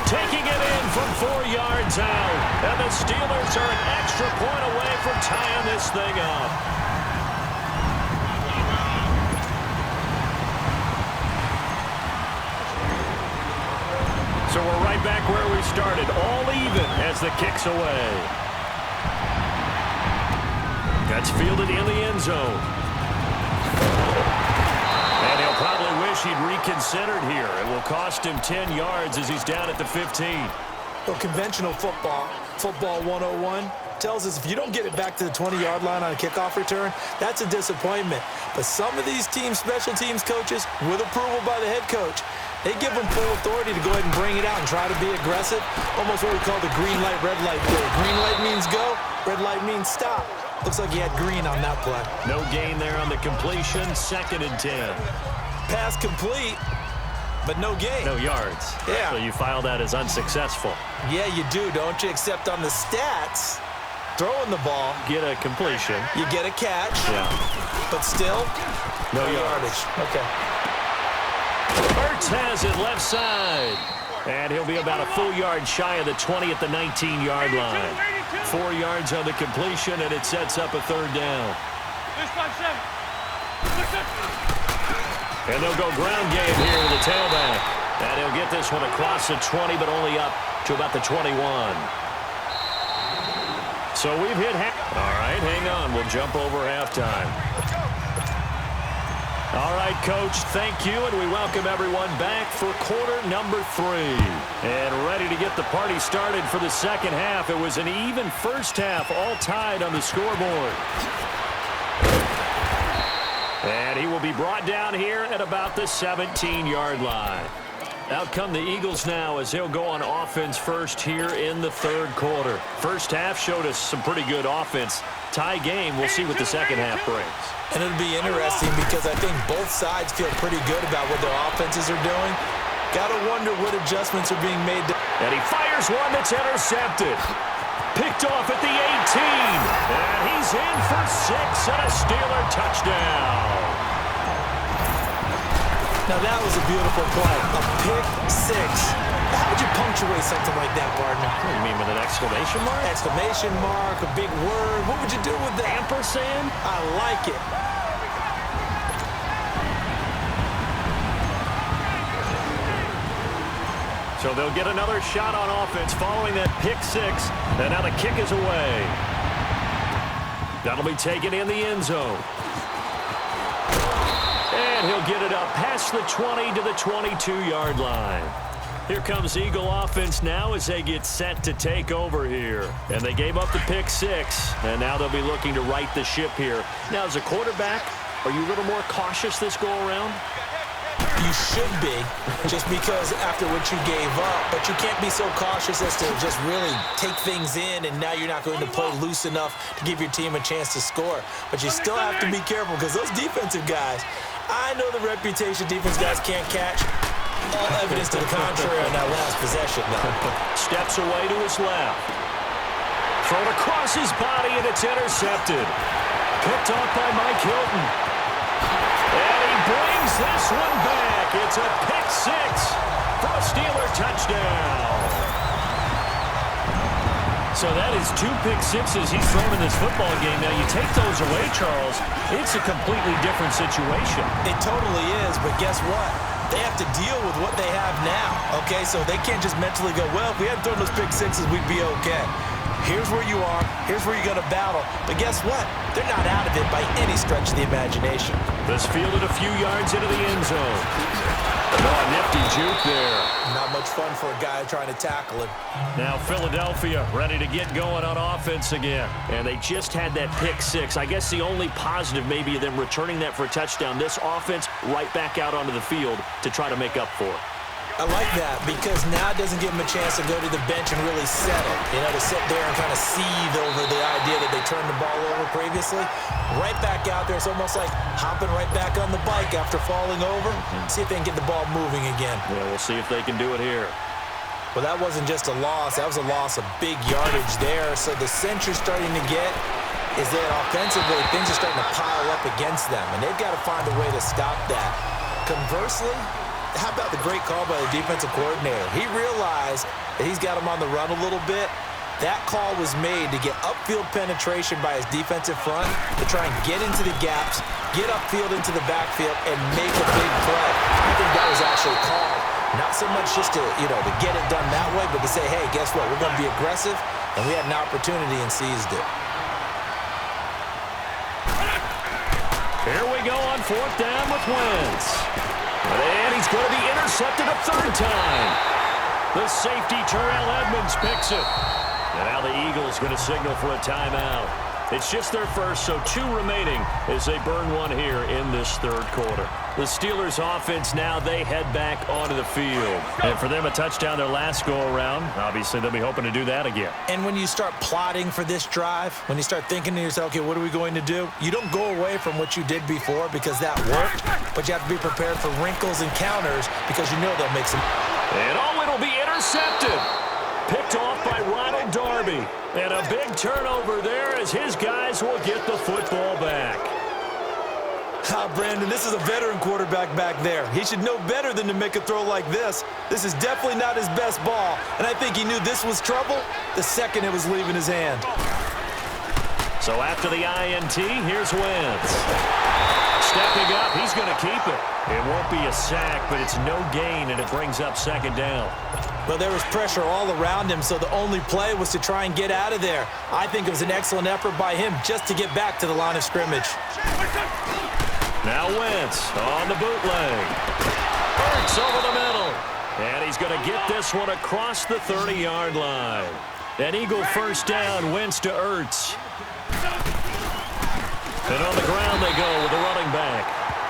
taking it in from 4 yards out. And the Steelers are an extra point away from tying this thing up. So we're right back where we started, all even as the kick's away. That's fielded in the end zone. And he'll probably wish he'd reconsidered here. It will cost him 10 yards as he's down at the 15. Well, conventional football 101, tells us if you don't get it back to the 20-yard line on a kickoff return, that's a disappointment. But some of these teams, special teams coaches, with approval by the head coach, they give them full authority to go ahead and bring it out and try to be aggressive. Almost what we call the green light, red light play. Green light means go, red light means stop. Looks like he had green on that play. No gain there on the completion, 2nd and 10. Pass complete, but no gain. No yards. Yeah. So you file that as unsuccessful. Yeah, you do, don't you? Except on the stats, throwing the ball, Get a completion. you get a catch, Yeah. but still, No yardage. Okay. Ertz has it left side. And he'll be about a full yard shy of the 20 at the 19-yard line. 4 yards on the completion, and it sets up a 3rd down. And they'll go ground game here with the tailback. And he'll get this one across the 20, but only up to about the 21. So we've hit half. All right, hang on. We'll jump over halftime. All right, Coach, thank you, and we welcome everyone back for quarter number 3. And ready to get the party started for the second half. It was an even first half, all tied on the scoreboard. And he will be brought down here at about the 17-yard line. Out come the Eagles now as they'll go on offense first here in the 3rd quarter. First half showed us some pretty good offense. Tie game, we'll see what the second half brings. And it'll be interesting because I think both sides feel pretty good about what their offenses are doing. Got to wonder what adjustments are being made. And he fires one that's intercepted. Picked off at the 18. And he's in for 6 and a Steeler touchdown. Now that was a beautiful play. A pick 6. How would you punctuate something like that, partner? What do you mean, with an exclamation mark? Exclamation mark, a big word. What would you do with that? Ampersand? I like it. So they'll get another shot on offense following that pick 6. And now the kick is away. That'll be taken in the end zone. And he'll get it up past the 20 to the 22-yard line. Here comes Eagle offense now as they get set to take over here. And they gave up the pick 6, and now they'll be looking to right the ship here. Now, as a quarterback, are you a little more cautious this go-around? You should be, just because after what you gave up. But you can't be so cautious as to just really take things in, and now you're not going to play loose enough to give your team a chance to score. But you still have to be careful because those defensive guys, I know the reputation defense guys can't catch. All evidence to the contrary on that last possession, though. Steps away to his left. Thrown across his body, and it's intercepted. Picked off by Mike Hilton. And he brings this one back. It's a pick 6 for a Steeler touchdown. So that is 2 pick 6s he's thrown in this football game. Now, you take those away, Charles, it's a completely different situation. It totally is, but guess what? They have to deal with what they have now, okay? So they can't just mentally go, well, if we hadn't thrown those pick 6s, we'd be okay. Here's where you are. Here's where you're going to battle. But guess what? They're not out of it by any stretch of the imagination. This fielded a few yards into the end zone. Oh, nifty juke there. Not much fun for a guy trying to tackle him. Now Philadelphia ready to get going on offense again. And they just had that pick six. I guess the only positive maybe of them returning that for a touchdown. This offense right back out onto the field to try to make up for it. I like that because now it doesn't give them a chance to go to the bench and really settle. You know, to sit there and kind of seethe over the idea that they turned the ball over previously. Right back out there. It's almost like hopping right back on the bike after falling over. See if they can get the ball moving again. Yeah, we'll see if they can do it here. Well, that wasn't just a loss. That was a loss of big yardage there. So the sense you're starting to get is that offensively, things are starting to pile up against them, and they've got to find a way to stop that. Conversely, how about the great call by the defensive coordinator? He realized that he's got him on the run a little bit. That call was made to get upfield penetration by his defensive front to try and get into the gaps, get upfield into the backfield, and make a big play. I think that was actually called. Not so much just to, to get it done that way, but to say, hey, guess what? We're going to be aggressive, and we had an opportunity and seized it. Here we go on fourth down with Wentz. And he's going to be intercepted a third time. The safety, Terrell Edmonds, picks it. And now the Eagles going to signal for a timeout. It's just their first, so 2 remaining as they burn one here in this third quarter. The Steelers offense now, they head back onto the field. And for them, a touchdown their last go-around. Obviously, they'll be hoping to do that again. And when you start plotting for this drive, when you start thinking to yourself, okay, what are we going to do? You don't go away from what you did before because that worked, but you have to be prepared for wrinkles and counters because you know they'll make some. And it'll be intercepted. Picked off by Ronald Darby. And a big turnover there as his guys will get the football back. Brandon, this is a veteran quarterback back there. He should know better than to make a throw like this. This is definitely not his best ball, and I think he knew this was trouble the second it was leaving his hand. So after the INT, here's Wentz. Stepping up, he's going to keep it. It won't be a sack, but it's no gain, and it brings up second down. Well, there was pressure all around him, so the only play was to try and get out of there. I think it was an excellent effort by him just to get back to the line of scrimmage. Now Wentz on the bootleg. Hurts over the middle. And he's going to get this one across the 30-yard line. An Eagle first down, Wentz to Ertz. And on the ground they go with the running back.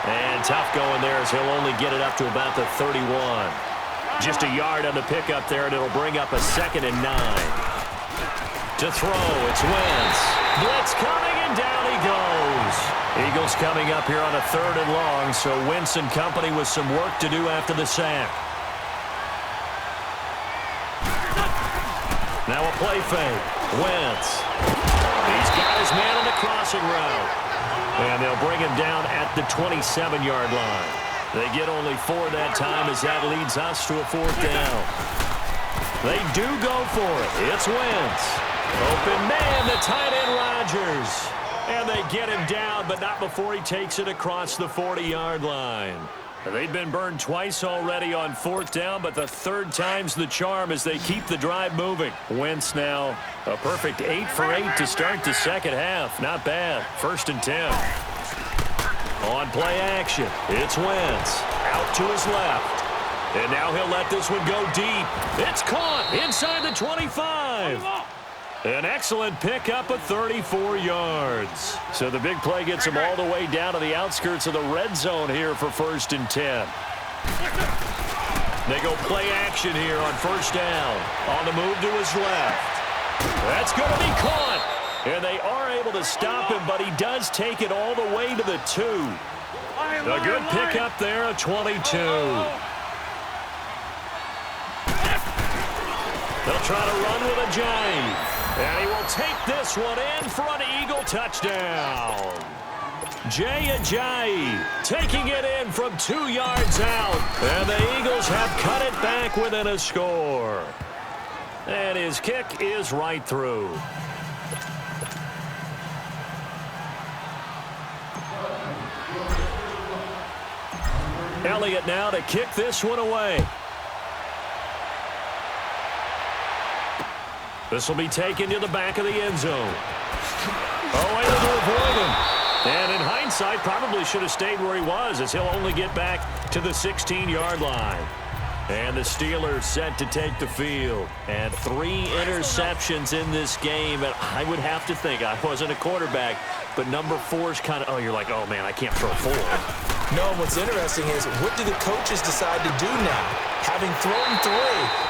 And tough going there as he'll only get it up to about the 31. Just a yard on the pickup there, and it'll bring up a 2nd and 9. To throw, it's Wentz. Blitz coming, and down he goes. Eagles coming up here on a 3rd and long, so Wentz and company with some work to do after the sack. Now a play fake. Wentz. He's got his man on the crossing route. And they'll bring him down at the 27-yard line. They get only 4 that time as that leads us to a 4th down. They do go for it. It's Wentz. Open man, the tight end Rodgers. And they get him down, but not before he takes it across the 40-yard line. They've been burned twice already on 4th down, but the 3rd time's the charm as they keep the drive moving. Wentz now a perfect 8 for 8 to start the second half. Not bad. 1st and 10. On play action, it's Wentz. Out to his left. And now he'll let this one go deep. It's caught inside the 25. An excellent pickup of 34 yards. So the big play gets him all the way down to the outskirts of the red zone here for 1st and 10. They go play action here on 1st down. On the move to his left. That's going to be caught. And they are able to stop him, but he does take it all the way to the 2. A good pickup there, a 22. They'll try to run with a jive. And he will take this one in for an Eagle touchdown. Jay Ajayi taking it in from 2 yards out. And the Eagles have cut it back within a score. And his kick is right through. Elliott now to kick this one away. This will be taken to the back of the end zone. Oh, able to avoid him. And in hindsight, probably should have stayed where he was, as he'll only get back to the 16-yard line. And the Steelers set to take the field. And 3 interceptions in this game. And I would have to think, I wasn't a quarterback, but number 4 is kind of, you're like, oh, man, I can't throw 4. No, what's interesting is, what do the coaches decide to do now? Having thrown 3,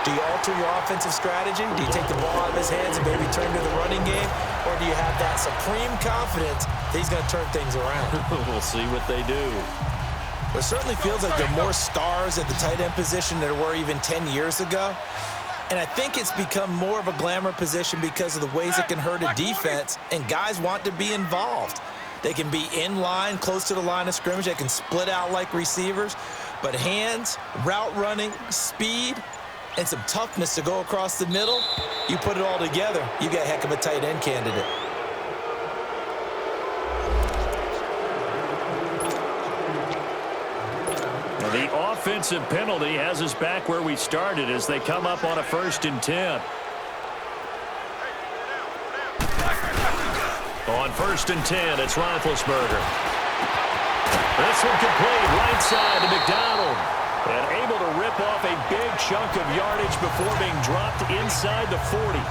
do you alter your offensive strategy? Do you take the ball out of his hands and maybe turn to the running game? Or do you have that supreme confidence that he's going to turn things around? We'll see what they do. It certainly feels like there are more stars at the tight end position than there were even 10 years ago. And I think it's become more of a glamour position because of the ways it can hurt a defense, and guys want to be involved. They can be in line, close to the line of scrimmage. They can split out like receivers. But hands, route running, speed, and some toughness to go across the middle, you put it all together, you got a heck of a tight end candidate. The offensive penalty has us back where we started as they come up on a 1st and 10. On 1st and 10, it's Roethlisberger. This one complete, right side to McDonald. And able to rip off a big chunk of yardage before being dropped inside the 40.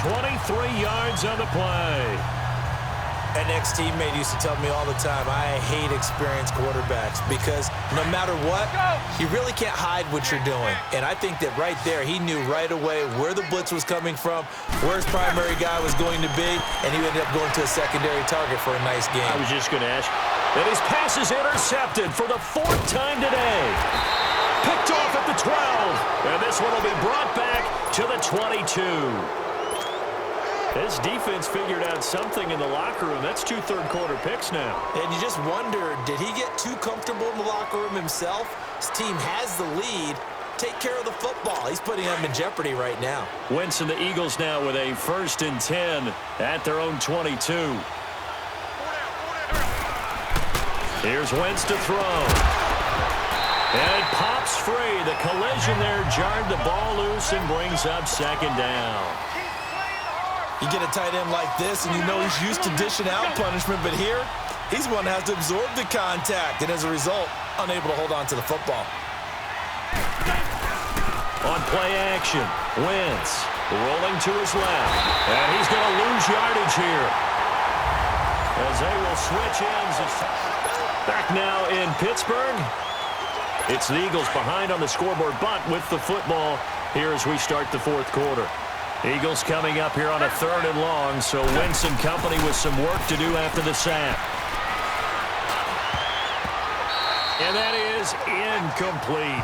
23 yards on the play. An ex-teammate used to tell me all the time, I hate experienced quarterbacks because no matter what, you really can't hide what you're doing. And I think that right there, he knew right away where the blitz was coming from, where his primary guy was going to be, and he ended up going to a secondary target for a nice game. I was just going to ask. And his pass is intercepted for the 4th time today. Picked off at the 12. And this one will be brought back to the 22. His defense figured out something in the locker room. That's 2 third-quarter picks now. And you just wonder, did he get too comfortable in the locker room himself? His team has the lead. Take care of the football. He's putting them in jeopardy right now. Wentz and the Eagles now with a 1st and 10 at their own 22. Here's Wentz to throw. And it pops free. The collision there jarred the ball loose and brings up 2nd down. You get a tight end like this, and you know he's used to dishing out punishment, but here, he's one that has to absorb the contact, and as a result, unable to hold on to the football. On play action, Wentz rolling to his left, and he's going to lose yardage here as they will switch ends. Back now in Pittsburgh. It's the Eagles behind on the scoreboard, but with the football here as we start the 4th quarter. Eagles coming up here on a 3rd and long, so Wentz and company with some work to do after the sack. And that is incomplete.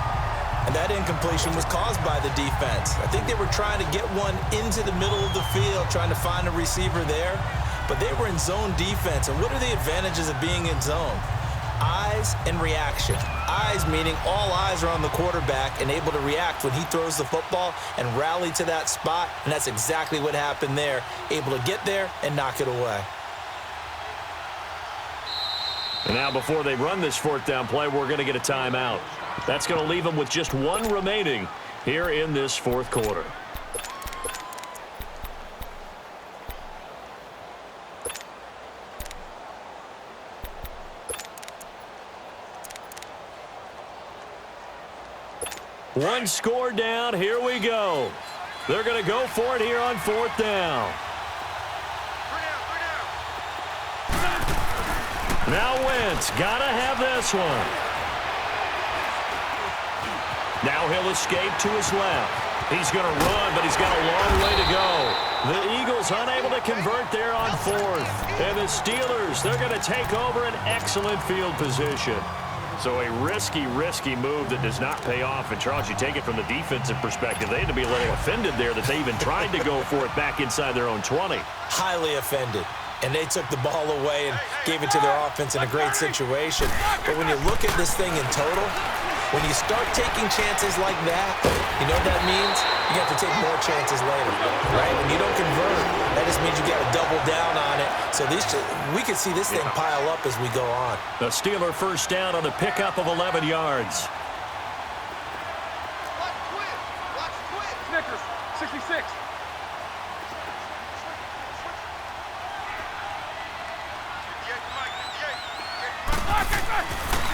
And that incompletion was caused by the defense. I think they were trying to get one into the middle of the field, trying to find a receiver there, but they were in zone defense. And what are the advantages of being in zone? Eyes and reaction. Eyes meaning all eyes are on the quarterback and able to react when he throws the football and rally to that spot, and that's exactly what happened there. Able to get there and knock it away. And now before they run this 4th down play, we're going to get a timeout. That's going to leave them with just 1 remaining here in this 4th quarter. One score down. Here we go. They're going to go for it here on 4th down. Now Wentz. Got to have this one. Now he'll escape to his left. He's going to run, but he's got a long way to go. The Eagles unable to convert there on 4th. And the Steelers, they're going to take over an excellent field position. So a risky move that does not pay off. And, Charles, you take it from the defensive perspective. They had to be a little offended there that they even tried to go for it back inside their own 20. Highly offended. And they took the ball away and gave it to their offense in a great situation. But when you look at this thing in total, when you start taking chances like that, you know what that means? You have to take more chances later, right? When you don't convert, that just means you got to double down on it. So we can see this thing pile up as we go on. The Steeler 1st down on a pickup of 11 yards. Snickers, 66.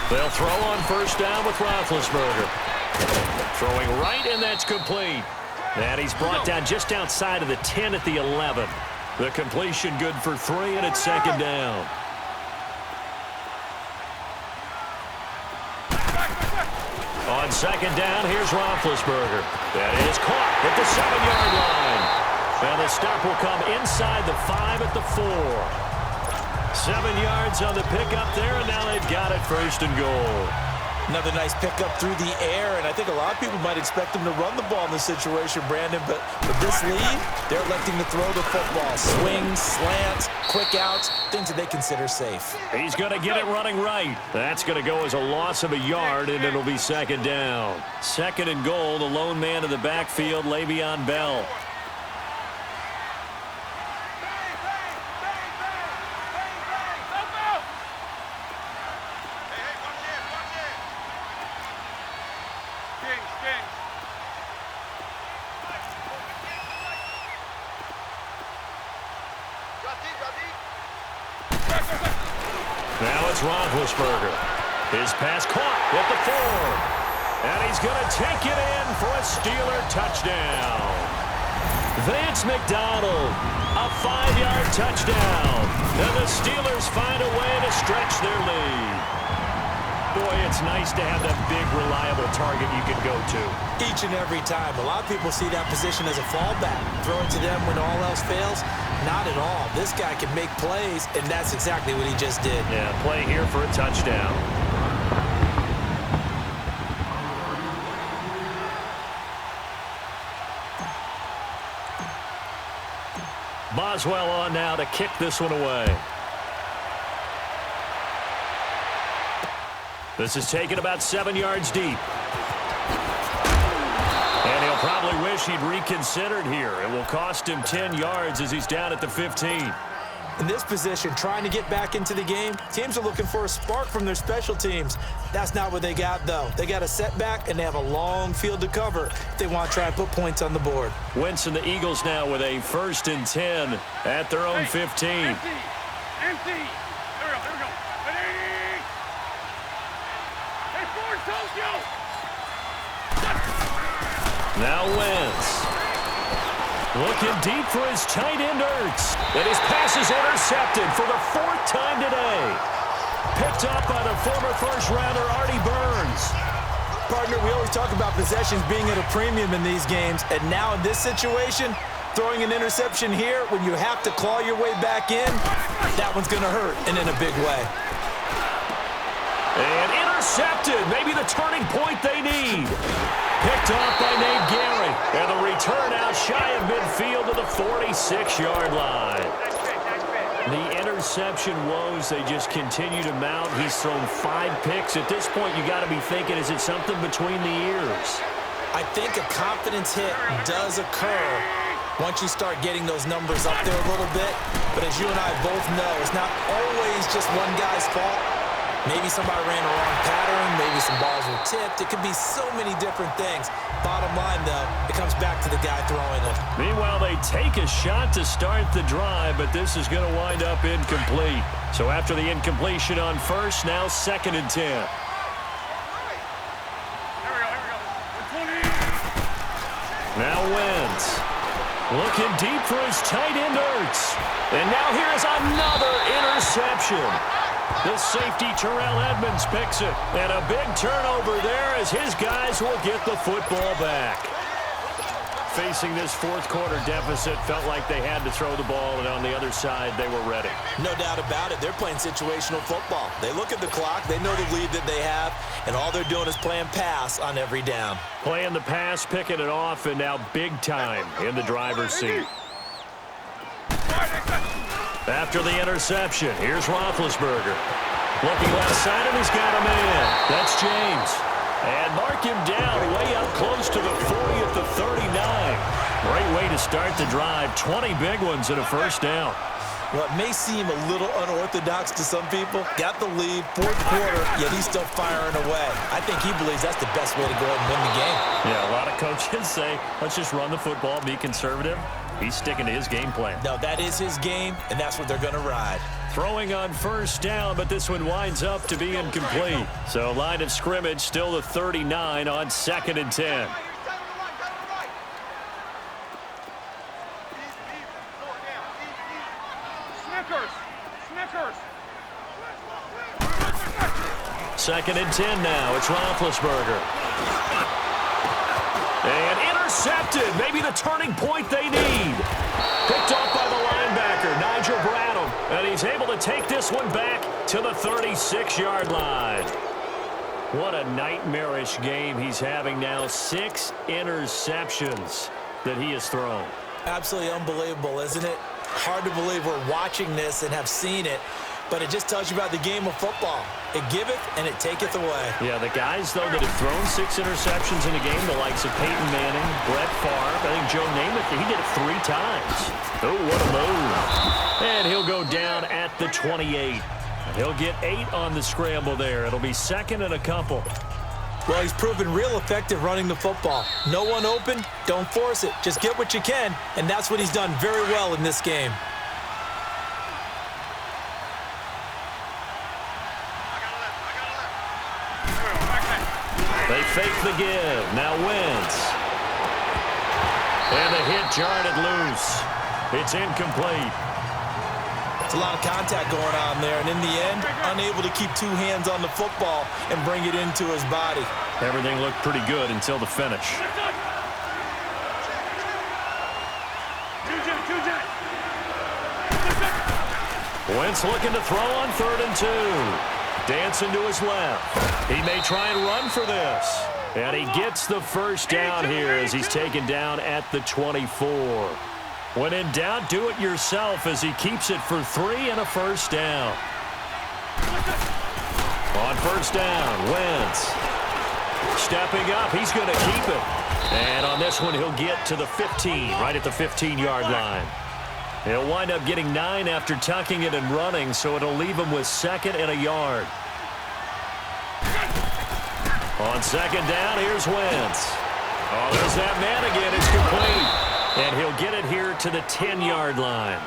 They'll throw on first down with Roethlisberger. Throwing right, and that's complete. And he's brought down just outside of the 10 at the 11. The completion good for 3, and it's second down. On second down, here's Roethlisberger. That is caught at the 7-yard line. And the stop will come inside the 5 at the 4. 7 yards on the pickup there, and now they've got it first and goal. Another nice pickup through the air, and I think a lot of people might expect them to run the ball in this situation, Brandon, but with this lead, they're electing to throw the football. Swings, slants, quick outs, things that they consider safe. He's going to get it running right. That's going to go as a loss of a yard, and it'll be second down. Second and goal, the lone man in the backfield, Le'Veon Bell. Now it's Roethlisberger. His pass caught at the 4. And he's going to take it in for a Steeler touchdown. Vance McDonald, a 5-yard touchdown. And the Steelers find a way to stretch their lead. Boy, it's nice to have that big, reliable target you can go to. Each and every time. A lot of people see that position as a fallback. Throw it to them when all else fails. Not at all. This guy can make plays, and that's exactly what he just did. Yeah, play here for a touchdown. Boswell on now to kick this one away. This is taken about 7 yards deep. And he'll probably wish he'd reconsidered here. It will cost him 10 yards as he's down at the 15. In this position, trying to get back into the game, teams are looking for a spark from their special teams. That's not what they got, though. They got a setback, and they have a long field to cover if they want to try and put points on the board. Wentz and the Eagles now with a 1st and 10 at their own 15. Empty. There we go. Ready? Hey, forward, Tokyo! Now Wentz. Looking deep for his tight end, Ertz. And his pass is intercepted for the 4th time today. Picked up by the former first-rounder, Artie Burns. Partner, we always talk about possessions being at a premium in these games, and now in this situation, throwing an interception here when you have to claw your way back in, that one's going to hurt, and in a big way. And intercepted, maybe the turning point they need. Picked off by Nate Gehrig. And the return out shy of midfield to the 46-yard line. The interception woes, they just continue to mount. He's thrown 5 picks. At this point, you got to be thinking, is it something between the ears? I think a confidence hit does occur once you start getting those numbers up there a little bit. But as you and I both know, it's not always just one guy's fault. Maybe somebody ran a wrong pattern. Maybe some balls were tipped. It could be so many different things. Bottom line, though, it comes back to the guy throwing them. Meanwhile, they take a shot to start the drive, but this is going to wind up incomplete. So after the incompletion on first, now 2nd and 10. Here we go. Now Wentz. Looking deep for his tight end, Ertz. And now here is another interception. The safety, Terrell Edmonds, picks it. And a big turnover there as his guys will get the football back. Facing this 4th quarter deficit, felt like they had to throw the ball, and on the other side, they were ready. No doubt about it. They're playing situational football. They look at the clock. They know the lead that they have, and all they're doing is playing pass on every down. Playing the pass, picking it off, and now big time in the driver's seat. After the interception, here's Roethlisberger. Looking left side, and he's got a man. That's James. And mark him down way up close to the 40 at the 39. Great way to start the drive. 20 big ones and a first down. Well, it may seem a little unorthodox to some people. Got the lead, 4th quarter, yet he's still firing away. I think he believes that's the best way to go ahead and win the game. Yeah, a lot of coaches say, let's just run the football, be conservative. He's sticking to his game plan. No, that is his game, and that's what they're going to ride. Throwing on first down, but this one winds up to be incomplete. So line of scrimmage still the 39 on 2nd and 10. Snickers. 2nd and 10 now. It's Roethlisberger. And intercepted. Maybe the turning point they need. Picked off by the linebacker, Nigel Bradham. And he's able to take this one back to the 36-yard line. What a nightmarish game he's having now. 6 interceptions that he has thrown. Absolutely unbelievable, isn't it? Hard to believe we're watching this and have seen it, but it just tells you about the game of football. It giveth and it taketh away. Yeah, the guys, though, that have thrown 6 interceptions in a game, the likes of Peyton Manning, Brett Favre, I think Joe Namath, he did it 3 times. Oh, what a move. And he'll go down at the 28. He'll get 8 on the scramble there. It'll be 2nd and a couple. Well, he's proven real effective running the football. No one open, don't force it. Just get what you can, and that's what he's done very well in this game. They fake the give. Now Wentz. And the hit jarred it loose. It's incomplete. It's a lot of contact going on there, and in the end, unable to keep 2 hands on the football and bring it into his body. Everything looked pretty good until the finish. Wentz looking to throw on 3rd and 2. Dancing to his left. He may try and run for this. And he gets the first down here as he's taken down at the 24. When in doubt, do it yourself as he keeps it for 3 and a first down. On first down, Wentz. Stepping up, he's going to keep it. And on this one, he'll get to the 15, right at the 15-yard line. He'll wind up getting 9 after tucking it and running, so it'll leave him with 2nd and a yard. On 2nd down, here's Wentz. Oh, there's that man again. It's complete. And he'll get it here to the 10-yard line.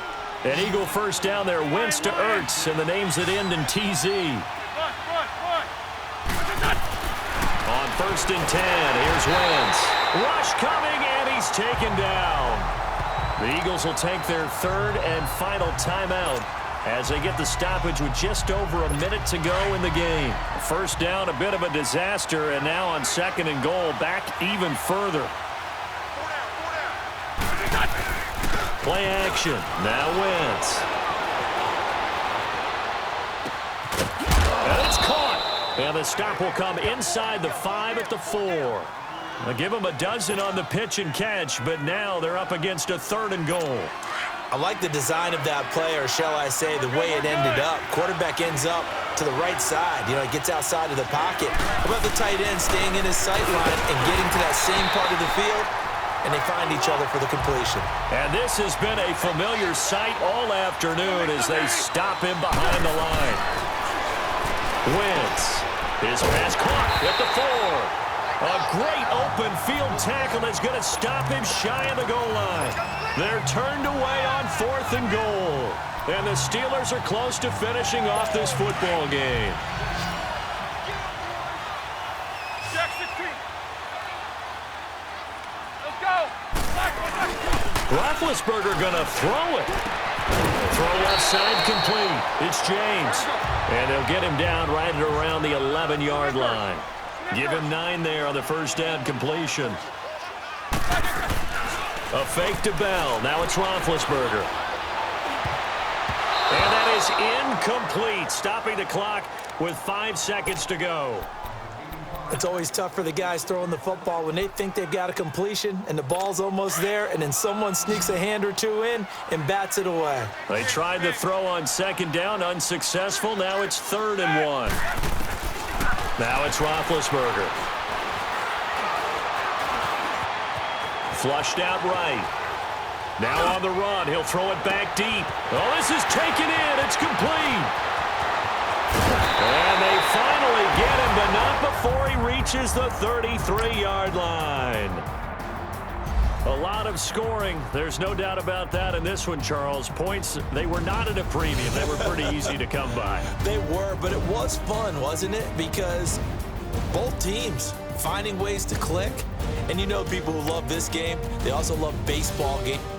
An Eagle first down there, Wentz to Ertz, and the names that end in TZ. On 1st and 10, here's Wentz. Rush coming, and he's taken down. The Eagles will take their 3rd and final timeout as they get the stoppage with just over a minute to go in the game. First down, a bit of a disaster, and now on 2nd and goal, back even further. Play action. Now Wentz. And it's caught. And the stop will come inside the 5 at the 4. They'll give them a dozen on the pitch and catch, but now they're up against a 3rd and goal. I like the design of that play, or shall I say the way it ended up. Quarterback ends up to the right side. You know, he gets outside of the pocket. How about the tight end staying in his sight line and getting to that same part of the field? And they find each other for the completion. And this has been a familiar sight all afternoon as they stop him behind the line. Wentz. His pass caught at the 4. A great open field tackle is going to stop him shy of the goal line. They're turned away on 4th and goal. And the Steelers are close to finishing off this football game. Roethlisberger going to throw it. Throw left side complete. It's James. And they'll get him down right at around the 11-yard line. Give him 9 there on the first down completion. A fake to Bell. Now it's Roethlisberger. And that is incomplete, stopping the clock with 5 seconds to go. It's always tough for the guys throwing the football when they think they've got a completion and the ball's almost there, and then someone sneaks a hand or 2 in and bats it away. They tried the throw on 2nd down, unsuccessful. Now it's 3rd and 1. Now it's Roethlisberger. Flushed out right. Now on the run, he'll throw it back deep. Oh, this is taken in. It's complete. And they finally get him, but not before he reaches the 33-yard line. A lot of scoring. There's no doubt about that in this one, Charles. Points, they were not at a premium. They were pretty easy to come by. They were, but it was fun, wasn't it? Because both teams finding ways to click. And you know people who love this game, they also love baseball games.